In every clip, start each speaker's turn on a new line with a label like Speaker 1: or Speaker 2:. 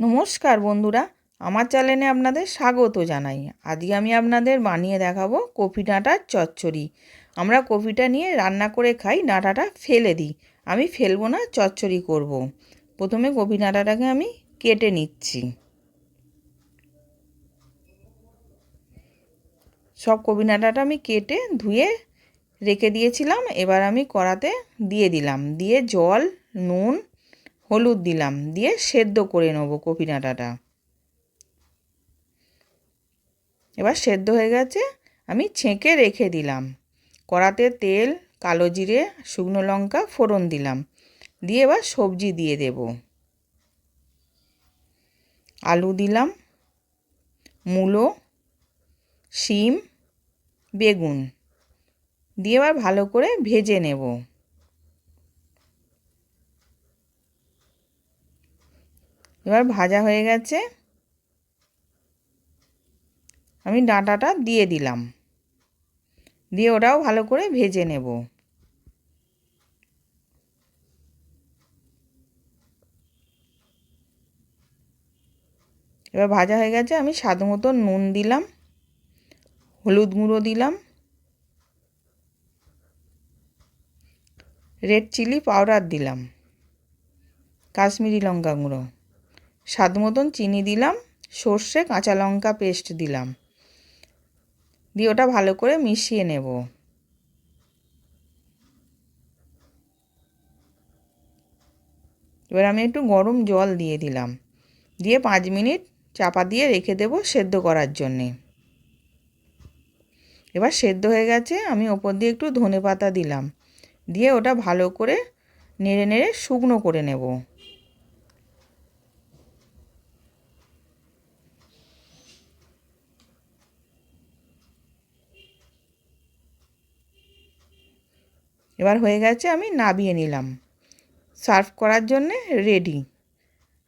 Speaker 1: নমস্কার বন্ধুরা, আমার চ্যানেলে আপনাদের স্বাগত জানাই। আজকে আমি আপনাদের বানিয়ে দেখাবো কপি ডাঁটার চচ্চড়ি। আমরা কপিটা নিয়ে রান্না করে খাই, ডাঁটাটা ফেলে দিই। আমি ফেলবো না, চচ্চড়ি করব। প্রথমে কপি ডাঁটাটাকে আমি কেটে নিচ্ছি। সব কপি ডাঁটাটা আমি কেটে ধুয়ে রেখে দিয়েছিলাম। এবার আমি কড়াতে দিয়ে দিলাম, দিয়ে জল, নুন, হলুদ দিলাম, দিয়ে সেদ্ধ করে নেবো কপি ডাঁটাটা। এবার সেদ্ধ হয়ে গেছে, আমি ছেঁকে রেখে দিলাম। কড়াতে তেল, কালো জিরে, শুকনো লঙ্কা ফোড়ন দিলাম, দিয়ে এবার সবজি দিয়ে দেব। আলু দিলাম, মূলো, শিম, বেগুন দিয়ে এবার ভালো করে ভেজে নেব। এবার ভাজা হয়ে গেছে, আমি ডাঁটাটা দিয়ে দিলাম, দিয়ে ওটাও ভালো করে ভেজে নেব। এবার ভাজা হয়ে গেছে, আমি স্বাদ মতো নুন দিলাম, হলুদ গুঁড়ো দিলাম, রেড চিলি পাউডার দিলাম, কাশ্মীরি লঙ্কা গুঁড়ো, স্বাদ মতন চিনি দিলাম, সর্ষে কাঁচা লঙ্কা পেস্ট দিলাম, দিয়ে ওটা ভালো করে মিশিয়ে নেব। এবার আমি একটু গরম জল দিয়ে দিলাম, দিয়ে 5 মিনিট চাপা দিয়ে রেখে দেব সেদ্ধ করার জন্যে। এবার সেদ্ধ হয়ে গেছে, আমি ওপর দিয়ে একটু ধনেপাতা দিলাম, দিয়ে ওটা ভালো করে নেড়ে নেড়ে শুকনো করে নেব। এবার হয়ে গেছে, আমি নামিয়ে নিলাম, সার্ভ করার জন্যে রেডি।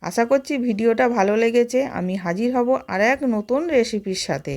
Speaker 1: আশা করছি ভিডিওটা ভালো লেগেছে। আমি হাজির হব আর এক নতুন রেসিপির সাথে।